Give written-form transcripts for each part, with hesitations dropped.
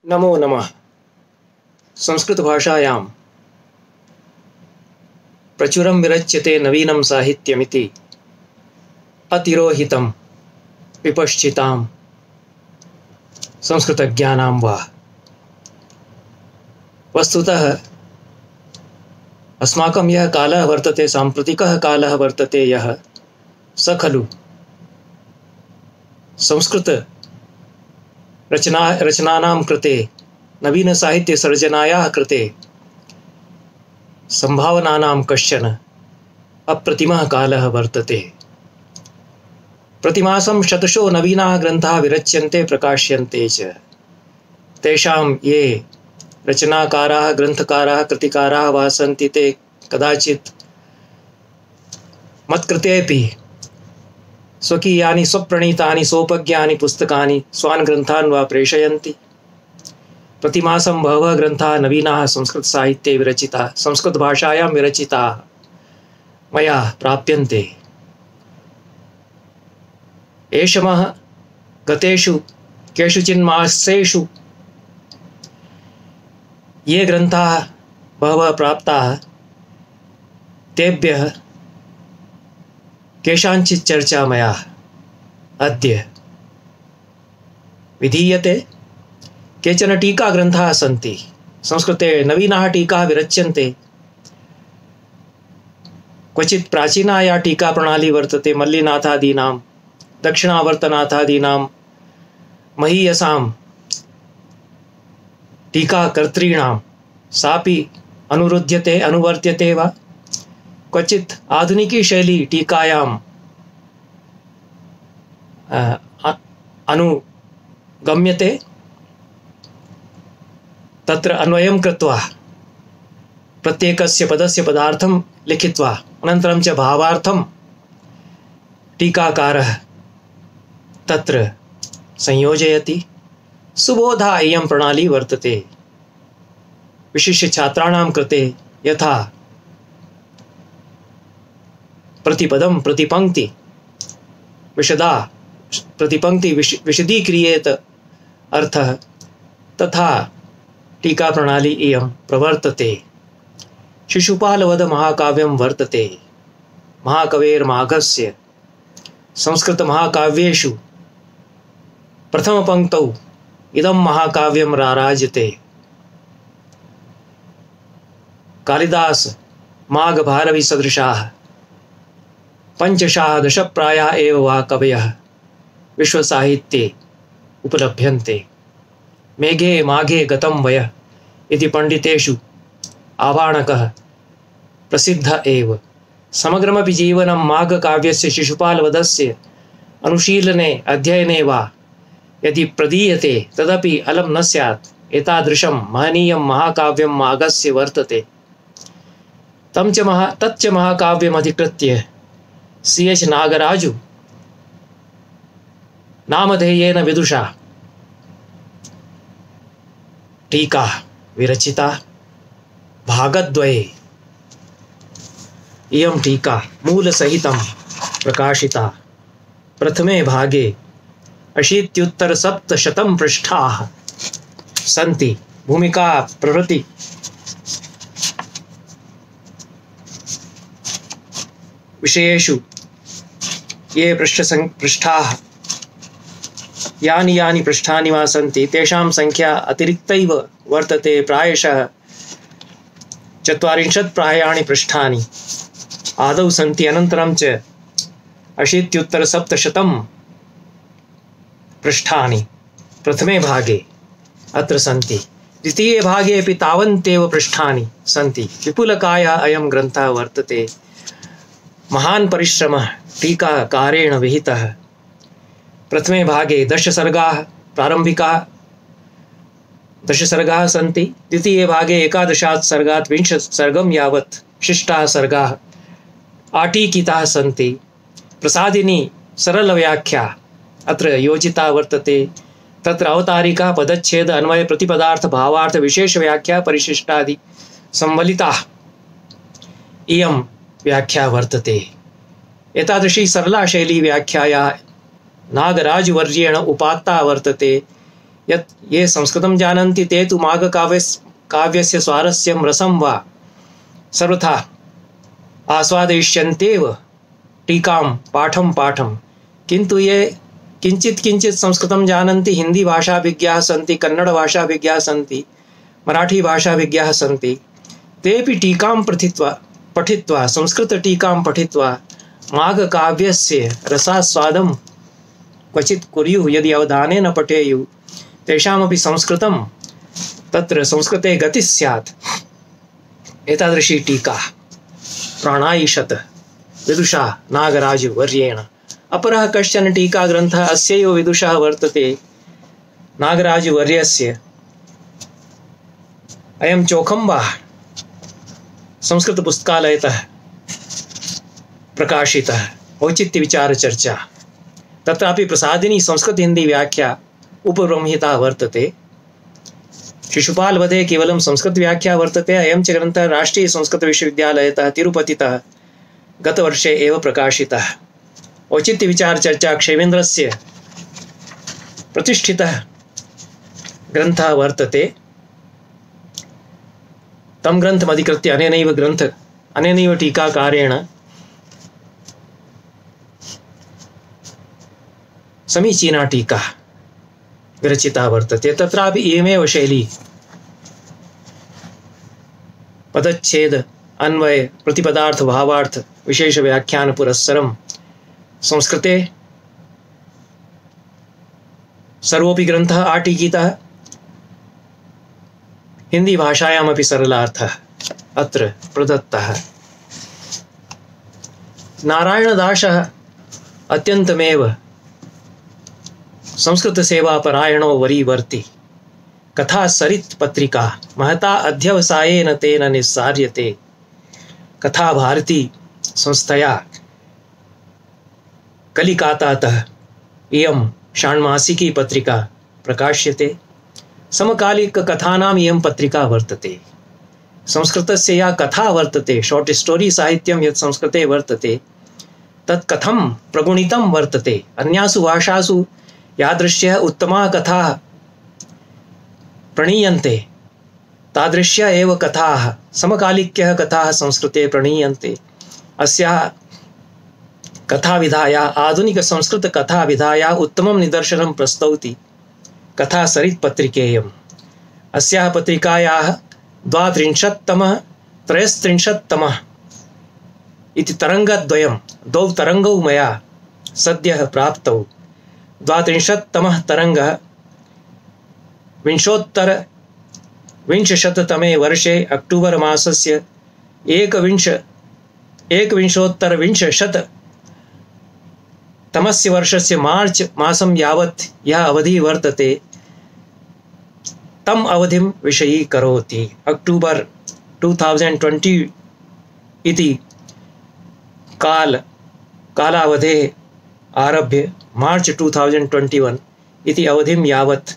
नमो नमः। संस्कृतभाषायां प्रचुरं विरच्यते नवीनं साहित्यमिति अतिरोहितं विपश्चितां संस्कृतज्ञानां वा। वस्तुतः अस्माकं यः कालः वर्तते, साम्प्रतिकः कालः वर्तते यः, स खलु रचनानां कृते, नवीनसाहित्यसर्जनायाः कृते संभावनानां कश्चन अप्रतिमः कालः वर्तते। प्रतिमासं शतशो नवीनाः ग्रन्थाः विरच्यन्ते, प्रकाश्यन्ते च। तेषां ये रचनाकाराः, ग्रन्थकाराः, कृतिकाराः वा सन्ति, ते कदाचित् मत्कृतेपि स्वकीयानि स्वप्रणीतानि सोपज्ञानि पुस्तकानि, स्वान् ग्रन्थान् वा प्रेषयन्ति। प्रतिमासं बहवः ग्रन्थाः नवीनाः संस्कृतसाहित्ये विरचिताः, संस्कृतभाषायां विरचिताः मया प्राप्यन्ते। एषमः गतेषु केषुचिन्मासेषु ये ग्रन्थाः बहवः प्राप्ताः, तेभ्यः केषाञ्चित् चर्चा मया अद्य विधीयते। केचन टीकाग्रन्थाः सन्ति, संस्कृते नवीनाः टीकाः विरच्यन्ते। क्वचित् प्राचीना या टीकाप्रणाली वर्तते, मल्लिनाथादीनां, दक्षिणावर्तनाथादीनां महीयसां टीकाकर्तॄणां, सापि अनुरुध्यते, अनुवर्त्यते वा। क्वचित् आधुनिकी शैली टीकायां अनुगम्यते, तत्र अन्वयं कृत्वा प्रत्येकस्य पदस्य पदार्थं लिखित्वा अनन्तरं च भावार्थं टीकाकारः तत्र संयोजयति। सुबोधा इयं प्रणाली वर्तते। विशिष्य छात्राणां कृते यथा प्रतिपदं प्रतिपङ्क्ति विशदा प्रतिपङ्क्ति विशदीक्रियेत अर्थः, तथा टीका प्रणाली इयं प्रवर्तते। शिशुपालवध महाकाव्यं वर्तते। महाकवेर्माघस्य संस्कृतमहाकाव्येषु प्रथमपङ्क्तौ इदं महाकाव्यं राराजते। कालिदास माघ भारवी सदृशाः पंचशाः दशप्रायाः एव वा कवयः विश्वसाहित्ये उपलभ्यन्ते। मेघे माघे गतं वयः इति पंडितेषु आवाणकः प्रसिद्धः एव। समग्रमपि जीवनं माघकाव्यस्य शिशुपालवधस्य अनुशीलने अध्ययने वा यदि प्रदीयते, तदपि अलं न स्यात्। एतादृशं महनीयं महाकाव्यं माघस्य वर्तते। तच्च महाकाव्यमधिकृत्य C.H. नागराजु नामधेयेन विदुषा टीका विरचिता भागद्वये। इयं टीका मूलसहितं प्रकाशिता। प्रथमे भागे 80-700 पृष्ठाः सन्ति। भूमिका प्रभृति विषयेषु ये पृष्ठाः यानि पृष्ठानि वा सन्ति, तेषां संख्या अतिरिक्तैव वर्तते। प्रायशः 40 प्रायाणि पृष्ठानि आदौ सन्ति, अनन्तरं च 80-700 पृष्ठानि प्रथमे भागे अत्र सन्ति। द्वितीये भागे अपि तावन्तेव पृष्ठानि सन्ति। विपुलकायः अयं ग्रन्थः वर्तते। महान् परिश्रमः टीकाकारेण विहितः। प्रथमे भागे 10 सर्गाः, प्रारम्भिकाः 10 सर्गाः सन्ति। द्वितीये भागे 11 सर्गात् 20 सर्गं यावत् शिष्टाः सर्गाः आटीकिताः सन्ति। प्रसादिनी सरलव्याख्या अत्र योजिता वर्तते। तत्र अवतारिका, पदच्छेद, अन्वय, प्रतिपदार्थ, भावार्थ, विशेषव्याख्या, परिशिष्टादि सम्मिलिताः इयं व्याख्या वर्तते। एतादृशी सरला शैली व्याख्याया नागराजवर्येण उपात्ता वर्तते। यत् ये संस्कृतं जानन्ति ते तु काव्यस्य स्वारस्यं रसं वा सर्वथा आस्वादयिष्यन्त्येव टीकां पाठं किन्तु ये किञ्चित् संस्कृतं जानन्ति, हिंदी भाषाभिज्ञाः सन्ति, कन्नड भाषाभिज्ञाः सन्ति, मराठी भाषाभिज्ञाः सन्ति, तेपि टीकां पठित्वा संस्कृतटीकां पठित्वा माघकाव्यस्य रसास्वादं क्वचित् कुर्युः। यदि अवधानेन पठेयुः तेषामपि संस्कृतं तत्र संस्कृते गतिः स्यात्। एतादृशी टीका प्राणायिषत विदुषा नागराजवर्येण। अपरः कश्चन टीकाग्रन्थः अस्यैव विदुषः वर्तते, नागराजवर्यस्य। अयं चोखम्बा संस्कृतपुस्तकालयतः प्रकाशितः औचित्यविचारचर्चा। तत्रापि प्रसादिनी संस्कृत हिंदी व्याख्या उपब्रह्मिता वर्तते। शिशुपालवधे केवलं संस्कृत व्याख्या वर्तते। अयं च ग्रन्थः राष्ट्रीय संस्कृत विश्वविद्यालयतः तिरुपतितः गतवर्षे एव प्रकाशितः। औचित्य विचार चर्चा क्षेमेन्द्रस्य प्रतिष्ठितः ग्रन्थः वर्तते। तं ग्रन्थमधिकृत्य अनेनैव टीकाकारेण समीचीना टीका विरचिता वर्तते। तत्रापि इयमेव शैली पदच्छेद अन्वय प्रतिपदार्थ भावार्थ विशेष व्याख्यान पुरस्सरं संस्कृते सर्वोपि ग्रन्थः आटीकितः। हिंदी भाषायामपि सरलार्थः अत्र प्रदत्तः। नारायणदासः अत्यन्तमेव संस्कृत सेवा परायणो वरीवर्ति। कथा सरित पत्रिका महता अध्यवसायेन तेन निस्सार्यते। कथा भारती संस्थया कलिकातातः इयं षाण्मासिकी पत्रिका प्रकाश्यते। समकालिक कथानाम् इयं पत्रिका वर्तते। संस्कृतस्य या कथा वर्तते, शॉर्ट स्टोरी साहित्यं यत् संस्कृते वर्तते तत् कथं प्रगुणितं वर्तते। अन्यासु भाषासु यादृश्यः उत्तमा कथा प्रणीयन्ते तादृश्य एव कथाः समकालिक्यः कथाः संस्कृते प्रणीयन्ते। अस्याः कथाविधायाः आधुनिक संस्कृत कथाविधायाः उत्तमं निदर्शनं प्रस्तौति कथा सरित् पत्रिकेयम्। अस्याः पत्रिकायाः 32तमः 33तमः इति तरङ्गद्वयं द्वौ तरङ्गौ मया सद्यः प्राप्तौ। 32तमः तरङ्गः 2020तमे वर्षे अक्टूबर मासस्य 1920तमस्य वर्षस्य मार्च मासं यावत् यः अवधिः वर्तते तम् अवधिं विषयीकरोति। अक्टूबर 2020 इति कालावधेः आरभ्य मार्च 2021 इति अवधिं यावत्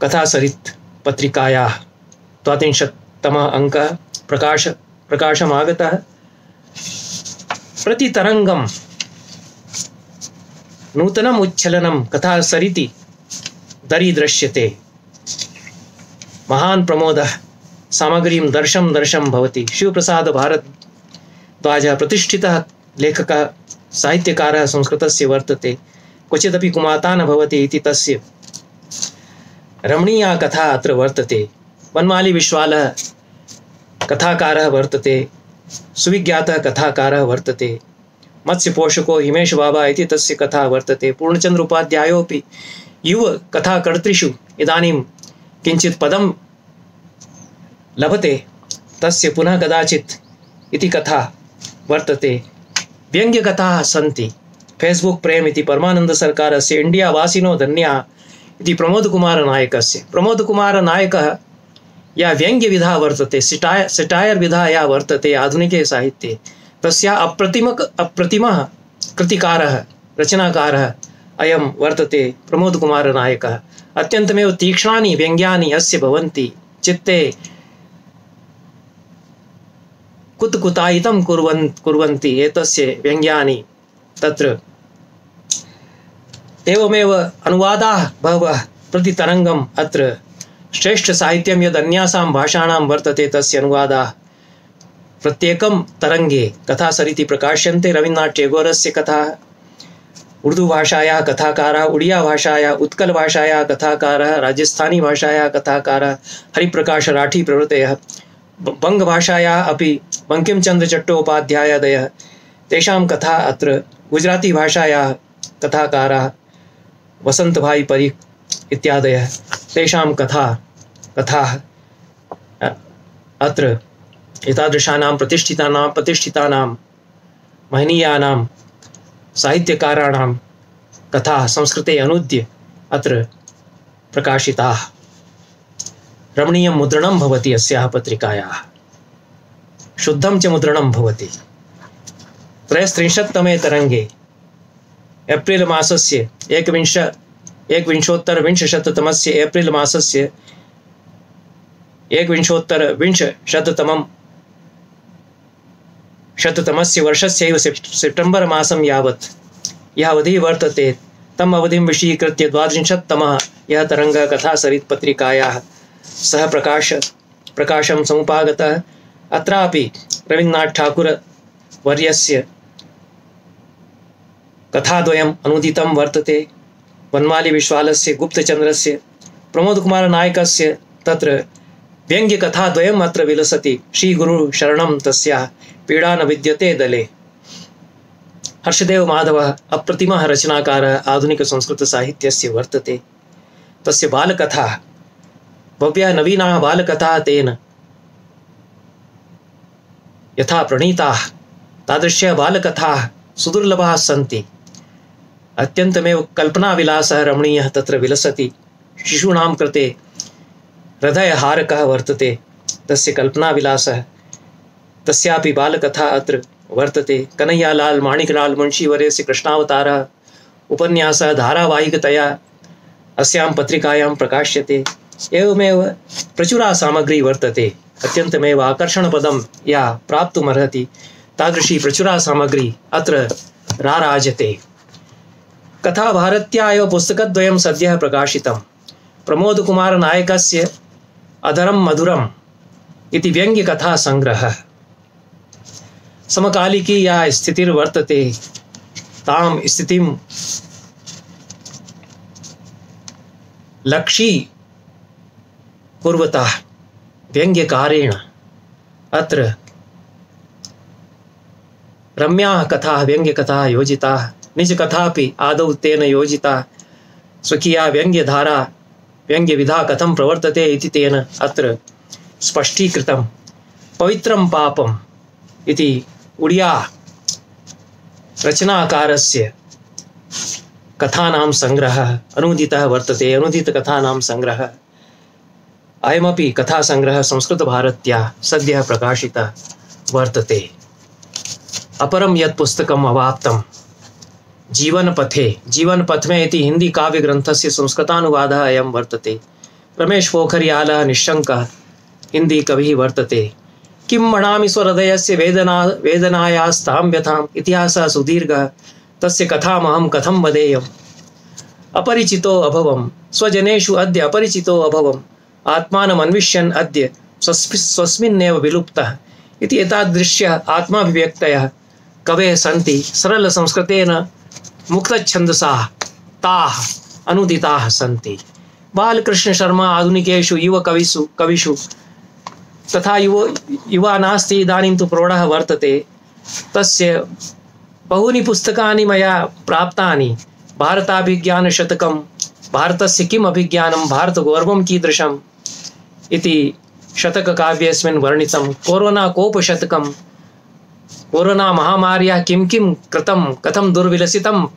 कथा सरित् पत्रिकायाः 32तमः अंकः प्रकाशमागतः। प्रतितरङ्गं नूतनम् उच्छलनं कथा सरिति दरीदृश्यते। महान् प्रमोदः सामग्रीं दर्शं भवति। शिवप्रसाद भारद्वाजः प्रतिष्ठितः लेखकः साहित्यकारः संस्कृतस्य वर्तते। क्वचिदपि कुमाता न भवति इति तस्य रमणीया कथा अत्र वर्तते। वनमाली विश्वालः कथाकारः वर्तते। सुविज्ञातः कथाकारः वर्तते। मत्स्यपोषको हिमेश बाबा इति तस्य कथा वर्तते। पूर्णचंद्र उपाध्यायोऽपि युव कथाकर्तृषु इदानीं किञ्चित् पदं लभते। तस्य पुनः कदाचित् इति कथा वर्तते। व्यङ्ग्यकथाः सन्ति। फेसबुक प्रेम इति परमानंद सर्कारस्य इंडिया वासिनो धन्याः इति प्रमोद कुमार नायकः या व्यंग्य विधा वर्तते, सटायर विधा या वर्तते आधुनिके साहित्ये, तस्या अप्रतिमः कृतिकारः रचनाकारः अयं वर्तते प्रमोद कुमार नायकः। अत्यन्तमेव तीक्ष्णानि व्यङ्ग्यानि अस्य भवन्ति। चित्ते कुतकुतायितं कुर्वन्ति एतस्य व्यङ्ग्यानि। तत्र एवमेव अनुवादाः बहवः प्रतितरङ्गम् अत्र श्रेष्ठसाहित्यं यद् अन्यासां भाषाणां वर्तते तस्य अनुवादाः प्रत्येकं तरङ्गे कथासरिति प्रकाश्यन्ते। रवीन्द्रनाथ टैगोरस्य कथाः, उर्दू भाषायाः कथाकारः, उड़िया भाषायाः, उत्कल भाषायाः कथाकारः, राजस्थानी भाषायाः कथाकारः हरिप्रकाश राठी प्रभृतयः, बङ्गभाषायाः अपि बङ्किमचन्द्र चट्टोपाध्यायादयः तेषां कथा अत्र, गुजराती भाषायाः कथाकारः वसन्तभाई परीख इत्यादयः तेषां कथाः अत्र एतादृशानां प्रतिष्ठितानां महनीयानां साहित्यकाराणां कथाः संस्कृते अनूद्य अत्र प्रकाशिताः। रमणीयं मुद्रणं भवति अस्याः पत्रिकायाः, शुद्धं च मुद्रणं भवति। 33तमे तरङ्गे एप्रिल् मासस्य एकविंशोत्तरविंशशततमस्य एप्रिल् मासस्य 1920 वर्षस्यैव सेप्टेम्बर् मासं यावत् यः अवधिः वर्तते तम् अवधिं विषयीकृत्य 32तमः यः तरङ्गः कथासरित् पत्रिकायाः सह प्रकाशं समुपागतः। अत्रापि रवीन्द्रनाथ ठाकुर वर्यस्य कथाद्वयम् अनुदितं वर्तते। वनमाली विश्वालस्य, गुप्तचन्द्रस्य, प्रमोदकुमार नायकस्य तत्र व्यङ्ग्यकथाद्वयम् अत्र विलसति। श्रीगुरु शरणं तस्याः पीडा न विद्यते दले। हर्षदेव माधवः अप्रतिमः रचनाकारः आधुनिकसंस्कृतसाहित्यस्य वर्तते। तस्य बालकथाः, भव्याः नवीनाः बालकथाः तेन यथा प्रणीताः तादृश्यः बालकथाः सुदुर्लभाः सन्ति। अत्यन्तमेव कल्पनाविलासः रमणीयः तत्र विलसति। शिशूनां कृते हृदयहारकः वर्तते तस्य कल्पनाविलासः। तस्यापि बालकथा अत्र वर्तते। कन्हैयालाल माणिकलाल मुंशीवर्यस्य कृष्णावतारः उपन्यासः धारावाहिकतया अस्यां पत्रिकायां प्रकाश्यते। एवमेव प्रचुरा सामग्री वर्तते। अत्यन्तमेव आकर्षणपदं या प्राप्तुमर्हति तादृशी प्रचुरा सामग्री अत्र राराजते। कथाभारत्या एव पुस्तकद्वयं सद्यः प्रकाशितं। प्रमोदकुमार नायकस्य अधरं मधुरम् इति व्यङ्ग्यकथासङ्ग्रहः। समकालिकी या स्थितिर्वर्तते तां स्थितिं लक्षीकुर्वतः व्यङ्ग्यकारेण अत्र रम्याः कथाः, व्यङ्ग्यकथाः योजिताः। निजकथापि आदौ तेन योजिता। स्वकीया व्यङ्ग्यधारा, व्यङ्ग्यविधा कथं प्रवर्तते इति तेन अत्र स्पष्टीकृतं। पवित्रं पापम् इति उड़िया रचनाकारस्य कथानां सङ्ग्रहः अनूदितः वर्तते। अनूदितकथानां सङ्ग्रहः अयमपि कथासङ्ग्रहः संस्कृतभारत्या सद्यः प्रकाशितः वर्तते। अपरं यत् पुस्तकम् अवाप्तं जीवनपथे इति हिंदी काव्यग्रन्थस्य संस्कृतानुवादः अयं वर्तते। रमेश पोखरियालः निःशङ्कः हिंदी कविः वर्तते। किं मणामि स्वहृदयस्य वेदनायास्तां व्यथाम् इतिहासः सुदीर्घः, तस्य कथामहं कथं वदेयम्। अपरिचितो अभवं स्वजनेषु अद्य अपरिचितो अभवम्, आत्मानमन्विष्यन् अद्य स्वस्मिन्नेव विलुप्तः इति एतादृश्यः आत्माभिव्यक्तयः कवयः सन्ति। सरलसंस्कृतेन मुक्तछन्दसाः ताः अनुदिताः सन्ति। बालकृष्ण शर्मा आधुनिकेषु युवकविषु तथा युवा नास्ति, इदानीं तु प्रौढः वर्तते। तस्य बहूनि पुस्तकानि मया प्राप्तानि। भारताभिज्ञानशतकं, भारतस्य किम् अभिज्ञानं, भारतगौरवं कीदृशम् इति शतककाव्येऽस्मिन् वर्णितं। कोरोना कोपशतकं, कोरोना महामार्याः किं कृतं, कथं दुर्विलसितं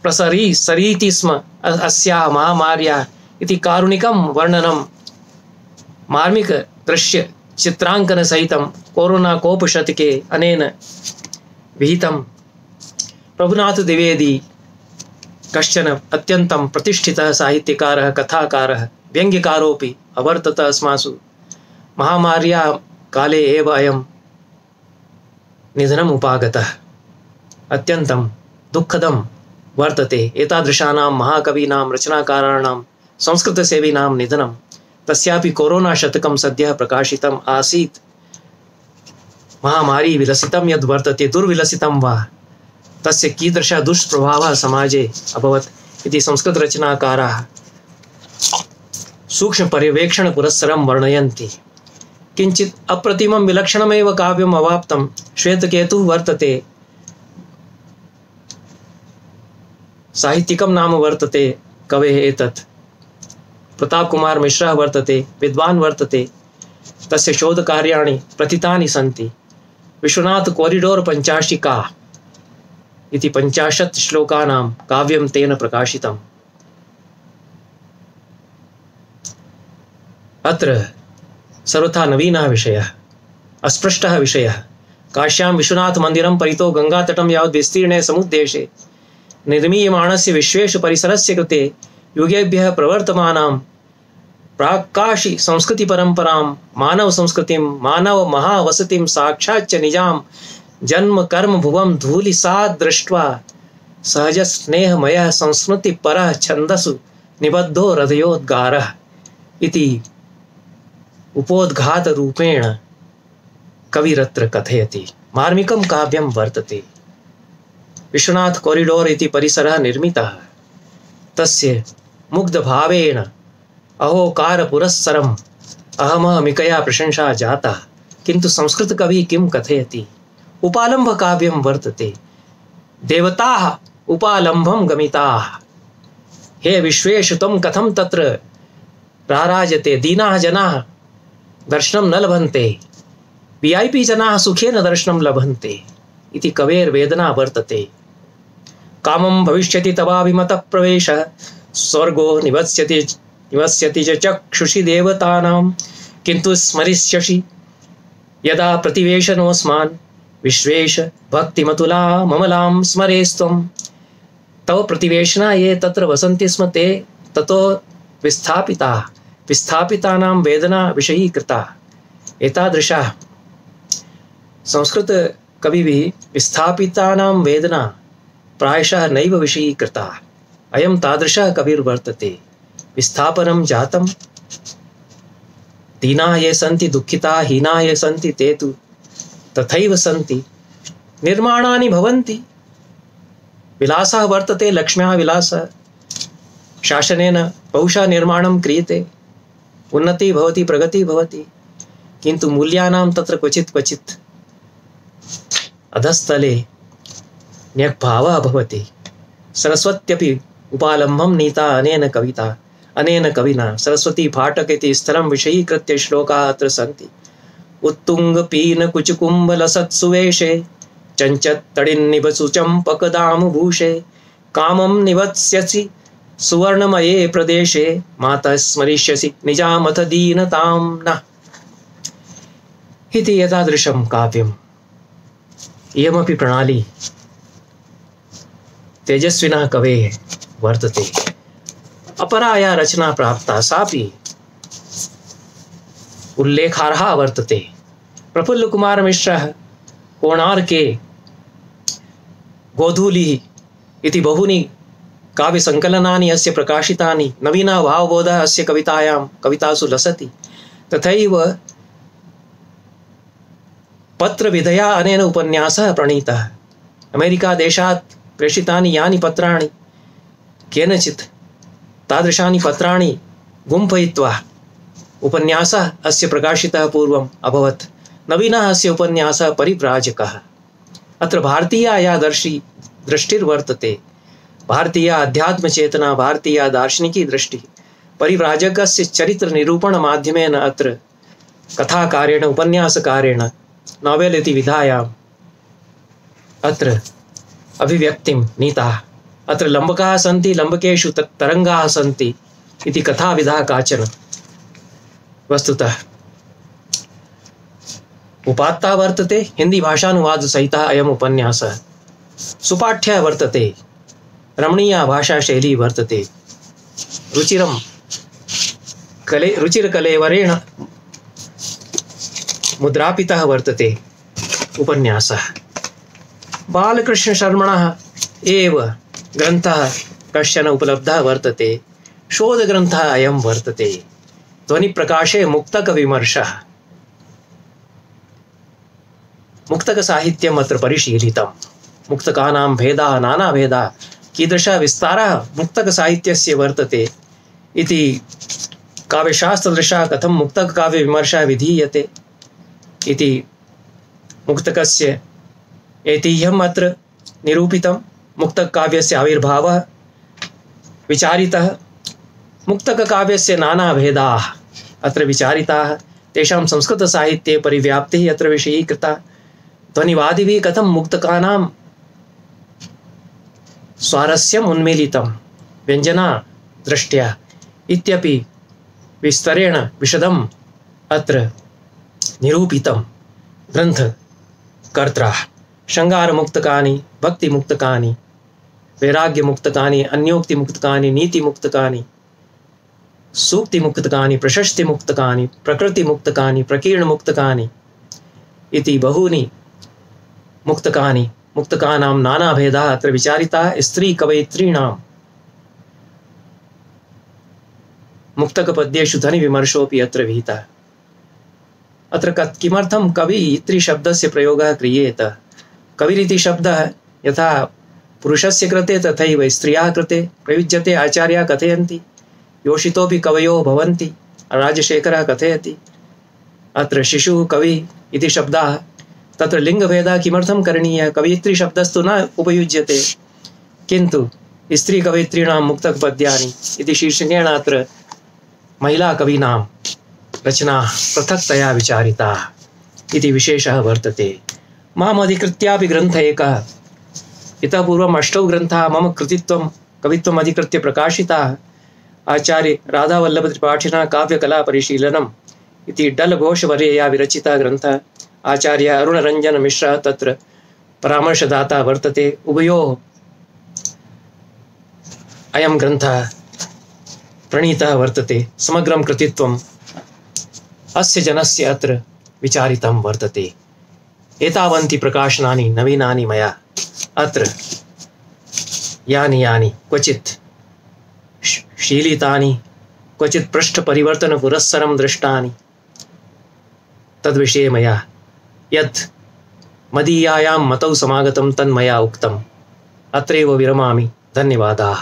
सरीति स्म अस्याः महामार्याः इति कारुणिकं वर्णनं मार्मिक दृश्य चित्रांकनसहितं कोरोना कोपशतके अनेन विहितं। प्रभुनाथ द्विवेदी कश्चन अत्यन्तं प्रतिष्ठितः साहित्यकारः, कथाकारः, व्यङ्ग्यकारोऽपि अवर्तत अस्मासु। महामार्या काले एव अयं निधनम् उपागतः। अत्यन्तं दुःखदं वर्तते। एतादृशानां महाकवीनां रचनाकाराणां संस्कृतसेविनां निधनं तस्यापि कोरोना शतकं सद्यः प्रकाशितम् आसीत्। महामारी विलसितं यद् वर्तते दुर्विलसितं वा तस्य कीदृशः दुष्प्रभावः समाजे अभवत् इति संस्कृतरचनाकाराः सूक्ष्मपर्यवेक्षणपुरस्सरं वर्णयन्ति। किञ्चित् अप्रतिमं विलक्षणमेव काव्यम् अवाप्तं। श्वेतकेतुः वर्तते, साहित्यिकं नाम वर्तते कवेः एतत्। प्रताप कुमार मिश्रः वर्तते, विद्वान् वर्तते। तस्य शोधकार्याणि प्रथितानि सन्ति। विश्वनाथ कोरिडोर पञ्चाशिका इति 50 श्लोकानां काव्यं तेन प्रकाशितम्। अत्र सर्वथा नवीनः विषयः, अस्पृष्टः विषयः। काश्यां विश्वनाथ मन्दिरं परितो गङ्गातटं यावत् विस्तीर्णे समुद्देशे निर्मीयमाणस्य विश्वेश परिसरस्य कृते युगेभ्यः प्रवर्तमानां प्राक्काशी संस्कृतिपरम्परां, मानव संस्कृतिं, मानव महावसतिं साक्षाच्च निजां जन्म कर्म भुवं धूलिसात् दृष्ट्वा सहज स्नेहमयः संस्मृतिपरः छन्दसु निबद्धो हृदयोद्गारः इति उपोद्घातरूपेण कविरत्र कथयति। मार्मिकं काव्यं वर्तते। विश्वनाथ कोरिडोर इति परिसरः निर्मितः। तस्य मुग्धभावेन अहोकारपुरस्सरम् अहमहमिकया प्रशंसा जाता। किन्तु संस्कृतकविः किं कथयति? उपालम्भकाव्यं वर्तते। देवताः उपालम्भं गमिताः। हे विश्वेश त्वं कथं तत्र राराजते? दीनाः जनाः दर्शनं न लभन्ते, VIP जनाः सुखेन दर्शनं लभन्ते इति कवेर्वेदना वर्तते। कामं भविष्यति तवाभिमतः प्रवेशः, स्वर्गो निवस्यति च चक्षुषि देवतानां, किन्तु स्मरिष्यसि यदा प्रतिवेशनोऽस्मान् विश्वेश भक्तिमतुला ममलां स्मरेस्त्वं। तव प्रतिवेशनाय ये तत्र वसन्ति स्म ते ततो विस्थापितानां वेदना विषयीकृता। एतादृशः संस्कृतकविभिः विस्थापितानां वेदना प्रायशः नैव विषयीकृता। अयं तादृशः कविर्वर्तते। विस्थापनं जातं, दीनाः ये सन्ति, दुःखिताः हीनाः ये सन्ति ते तु तथैव सन्ति। निर्माणानि भवन्ति, विलासः वर्तते, लक्ष्म्याः विलासः। शासनेन बहुशः निर्माणं क्रियते, उन्नतिः भवति, प्रगतिः भवति, किन्तु मूल्यानां तत्र क्वचित् अधस्तले न्यग्भावः भवति। सरस्वत्यपि उपालम्भं नीता अनेन कविना। सरस्वती फाटक इति स्थलं विषयीकृत्य श्लोकाः अत्र सन्ति। उत्तुङ्गपीनकुचकुम्भलसत्सुवेशे चञ्चत्तडिन्निभसु चम्पकदामभूषे, कामं निवत्स्यसि सुवर्णमये प्रदेशे, मातः स्मरिष्यसि निजामथ दीनतां नः इति एतादृशं काव्यम्। इयमपि प्रणाली तेजस्विनः कवेः वर्तते। अपरा या रचना प्राप्ता सापि उल्लेखार्हा वर्तते। प्रफुल्लकुमारमिश्रः कोणार्के गोधूलिः इति बहूनि काव्यसङ्कलनानि अस्य प्रकाशितानि। नवीनः भावबोधः अस्य कवितासु लसति। तथैव पत्रविधया अनेन उपन्यासः प्रणीतः। अमेरिकादेशात् प्रेषितानि यानि पत्राणि, केनचित् तादृशानि पत्राणि गुम्फयित्वा उपन्यासः अस्य प्रकाशितः पूर्वम् अभवत्। नवीनः अस्य उपन्यासः परिव्राजकः। अत्र भारतीया या दृष्टिर्वर्तते, भारतीय अध्यात्मचेतना, भारतीय दार्शनिकी दृष्टिः परिव्राजकस्य चरित्रनिरूपणमाध्यमेन अत्र कथाकारेण, उपन्यासकारेण, नॉवेल इति विधायाम् अत्र अभिव्यक्तिं नीताः। अत्र लम्बकाः सन्ति, लम्बकेषु तरङ्गाः सन्ति इति कथाविधा काचन। वस्तुतः उपात्ता वर्तते। हिंदी भाषानुवादसहितः अयम् उपन्यासः सुपाठ्यः वर्तते। रमणीया भाषाशैली वर्तते। रुचिरकलेवरेण मुद्रापितः वर्तते उपन्यासः। बालकृष्णशर्मणः एव ग्रन्थः कश्चन उपलब्धः वर्तते, शोधग्रन्थः अयं वर्तते। ध्वनिप्रकाशे मुक्तकविमर्शः। मुक्तकसाहित्यम् अत्र परिशीलितं। मुक्तकानां भेदाः नानाभेदाः कीदृशः विस्तारः मुक्तकसाहित्यस्य वर्तते इति काव्यशास्त्रदृशा कथं मुक्तककाव्यविमर्शः विधीयते इति मुक्तकस्य ऐतिह्यम् अत्र निरूपितं। मुक्तककाव्यस्य आविर्भावः विचारितः। मुक्तककाव्यस्य नानाभेदाः अत्र विचारिताः। तेषां संस्कृतसाहित्ये परिव्याप्तिः अत्र विषयीकृता। ध्वनिवादिभिः कथं मुक्तकानां स्वारस्यम् उन्मीलितं व्यञ्जना दृष्ट्या इत्यपि विस्तरेण विशदम् अत्र निरूपितं। ग्रन्थकर्त्रा शृङ्गारमुक्तकानि, भक्तिमुक्तकानि, वैराग्यमुक्तकानि, अन्योक्तिमुक्तकानि, नीतिमुक्तकानि, सूक्तिमुक्तकानि, प्रशस्तिमुक्तकानि, प्रकृतिमुक्तकानि, प्रकीर्णमुक्तकानि इति बहूनि मुक्तकानि, मुक्तकानां नानाभेदाः अत्र विचारिताः। स्त्रीकवयित्रीणां मुक्तकपद्येषु ध्वनिविमर्शोऽपि अत्र विहितः। अत्र किमर्थं कवयित्रीशब्दस्य प्रयोगः क्रियेत? कविरिति शब्दः यथा पुरुषस्य कृते तथैव स्त्रियाः कृते प्रयुज्यते। आचार्याः कथयन्ति योषितोऽपि कवयो भवन्ति। राजशेखरः कथयति अत्र शिशुः कवि इति शब्दाः। तत्र लिङ्गभेदः किमर्थं करणीयः? कवयित्रीशब्दस्तु न उपयुज्यते, किन्तु स्त्रीकवयित्रीणां मुक्तकपद्यानि इति शीर्षकेण अत्र महिलाकवीनां रचनाः पृथक्तया विचारिताः इति विशेषः वर्तते। माम् अधिकृत्यापि ग्रन्थ एकः। इतः पूर्वम् 8 ग्रन्थाः मम कृतित्वं कवित्वम् अधिकृत्य प्रकाशिताः। आचार्य राधावल्लभत्रिपाठिनः काव्यकलापरिशीलनम् इति डल् घोषवर्यया विरचितः ग्रन्थः। आचार्य अरुणरञ्जनमिश्रः तत्र परामर्शदाता वर्तते। उभयोः अयं ग्रन्थः प्रणीतः वर्तते। समग्रं कृतित्वम् अस्य जनस्य अत्र विचारितं वर्तते। एतावन्ति प्रकाशनानि नवीनानि मया अत्र यानि क्वचित् शीलितानि, क्वचित् पृष्ठपरिवर्तनपुरस्सरं दृष्टानि। तद्विषये मया यत् मदीयायां मतौ समागतं तन्मया उक्तम्। अत्रैव विरमामि। धन्यवादाः।